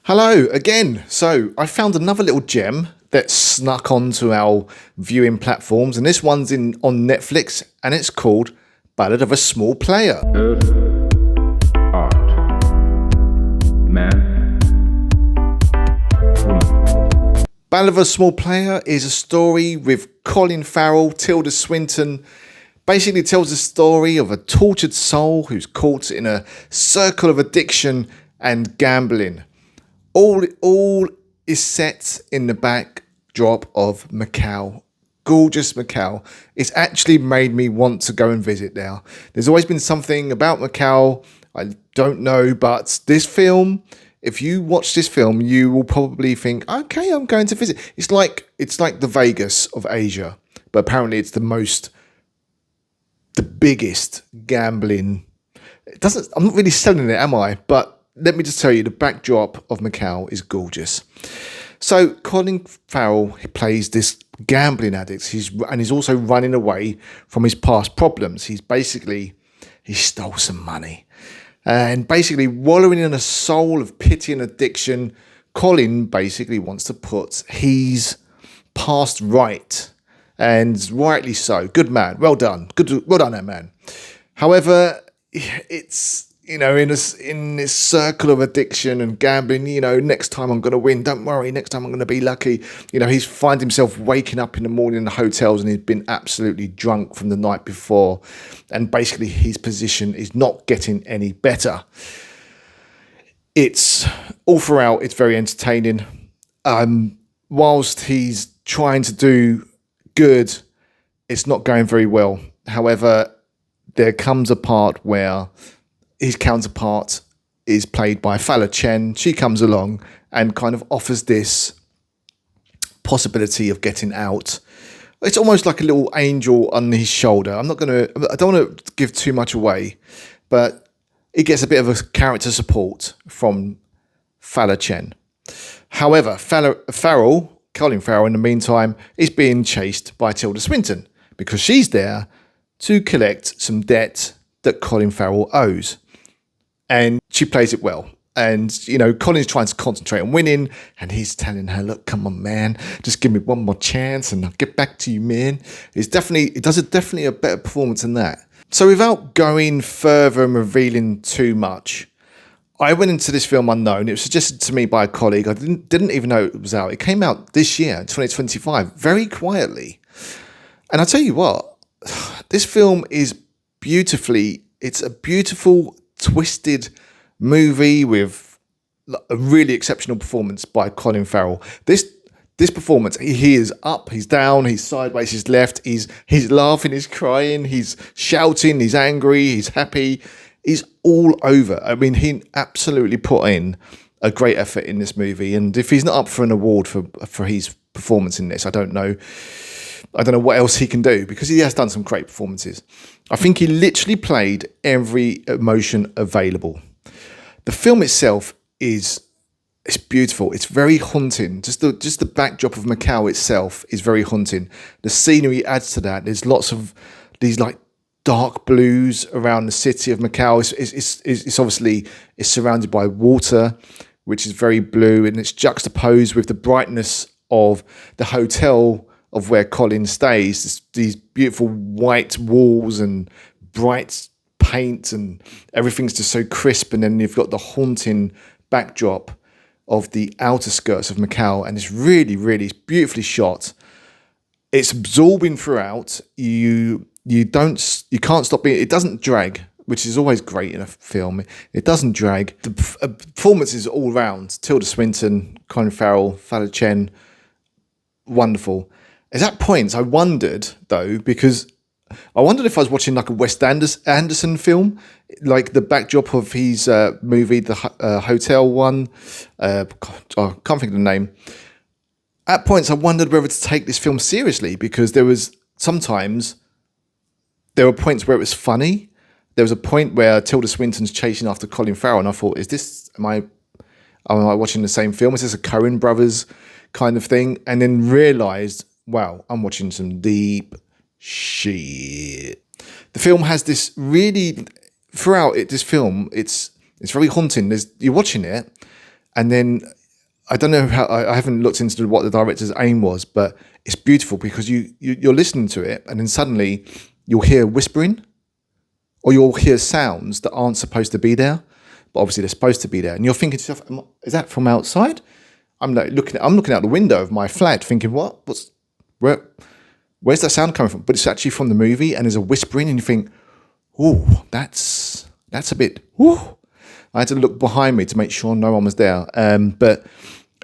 Hello again. So I found another little gem that snuck onto our viewing platforms, and this one's on Netflix, and it's called Ballad of a Small Player. Earth, art, man, woman. Ballad of a Small Player is a story with Colin Farrell, Tilda Swinton. Basically tells the story of a tortured soul who's caught in a circle of addiction and gambling. All is set in the backdrop of Macau. Gorgeous Macau. It's actually made me want to go and visit now. There's always been something about Macau, I don't know, but this film, if you watch this film, you will probably think, okay, I'm going to visit. It's like the Vegas of Asia, but apparently it's the biggest gambling. I'm not really selling it, am I? But let me just tell you, the backdrop of Macau is gorgeous. So Colin Farrell, he plays this gambling addict. He's also running away from his past problems. He stole some money, and basically wallowing in a soul of pity and addiction. Colin basically wants to put his past right, and rightly so. Good man, well done, well done, that man. However, it's, in this circle of addiction and gambling, next time I'm going to win. Don't worry, next time I'm going to be lucky. He's find himself waking up in the morning in the hotels and he's been absolutely drunk from the night before. And basically his position is not getting any better. It's all throughout, it's very entertaining. Whilst he's trying to do good, it's not going very well. However, there comes a part where his counterpart is played by Fala Chen. She comes along and kind of offers this possibility of getting out. It's almost like a little angel on his shoulder. I don't want to give too much away, but it gets a bit of a character support from Fala Chen. However, Colin Farrell, in the meantime, is being chased by Tilda Swinton because she's there to collect some debt that Colin Farrell owes. And she plays it well. And, Colin's trying to concentrate on winning. And he's telling her, look, come on, man. Just give me one more chance and I'll get back to you, man. It does definitely a better performance than that. So without going further and revealing too much, I went into this film unknown. It was suggested to me by a colleague. I didn't even know it was out. It came out this year, 2025, very quietly. And I'll tell you what, this film is it's a beautiful, twisted movie with a really exceptional performance by Colin Farrell. This performance, he is up, he's down, he's sideways, he's left, he's laughing, he's crying, he's shouting, he's angry, he's happy, he's all over. I mean, he absolutely put in a great effort in this movie, and if he's not up for an award for his performance in this, I don't know what else he can do, because he has done some great performances. I think he literally played every emotion available. The film itself it's beautiful. It's very haunting. Just the backdrop of Macau itself is very haunting. The scenery adds to that. There's lots of these like dark blues around the city of Macau. It's obviously surrounded by water, which is very blue, and it's juxtaposed with the brightness of the hotel of where Colin stays. These beautiful white walls and bright paint, and everything's just so crisp. And then you've got the haunting backdrop of the outer skirts of Macau, and it's really, really beautifully shot. It's absorbing throughout. You can't stop being. It doesn't drag, which is always great in a film. It doesn't drag. The performances all round. Tilda Swinton, Colin Farrell, Fala Chen, wonderful. At points, I wondered, though, because I wondered if I was watching like a Wes Anderson film, like the backdrop of his movie, the hotel one. I can't think of the name. At points, I wondered whether to take this film seriously, because there were points where it was funny. There was a point where Tilda Swinton's chasing after Colin Farrell, and I thought, am I watching the same film? Is this a Coen Brothers kind of thing? And then realised, wow, I'm watching some deep shit. The film has this really, throughout it, this film, it's very haunting. You're watching it, And then I don't know how, I haven't looked into what the director's aim was, but it's beautiful because you're listening to it and then suddenly you'll hear whispering or you'll hear sounds that aren't supposed to be there, but obviously they're supposed to be there. And you're thinking to yourself, is that from outside? I'm looking out the window of my flat thinking, where's that sound coming from? But it's actually from the movie and there's a whispering and you think, oh, that's a bit, ooh. I had to look behind me to make sure no one was there. But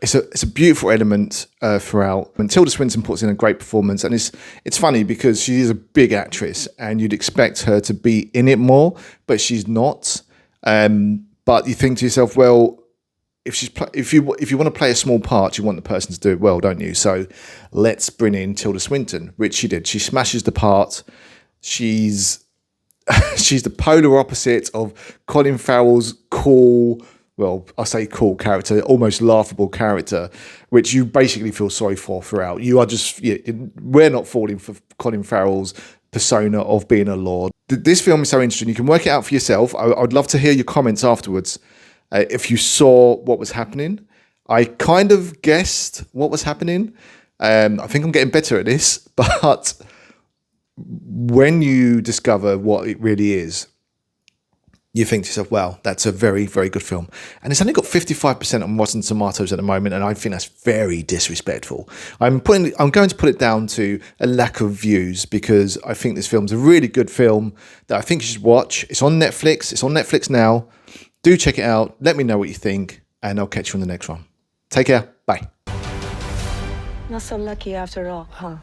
it's a beautiful element throughout. And Tilda Swinton puts in a great performance, and it's funny because she is a big actress, and you'd expect her to be in it more, but she's not. But you think to yourself, well, if you want to play a small part, you want the person to do it well, don't you? So let's bring in Tilda Swinton, which she did. She smashes the part. She's the polar opposite of Colin Farrell's cool, well, I say cool character, almost laughable character, which you basically feel sorry for throughout. You are just, we're not falling for Colin Farrell's persona of being a lord. This film is so interesting. You can work it out for yourself. I'd love to hear your comments afterwards. If you saw what was happening, I kind of guessed what was happening. I think I'm getting better at this, but when you discover what it really is, you think to yourself, wow, that's a very, very good film. And it's only got 55% on Rotten Tomatoes at the moment, and I think that's very disrespectful. I'm going to put it down to a lack of views because I think this film's a really good film that I think you should watch. It's on Netflix. It's on Netflix now. Do check it out. Let me know what you think, and I'll catch you on the next one. Take care. Bye. Not so lucky after all, huh?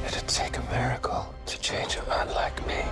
It'd take a miracle to change a man like me.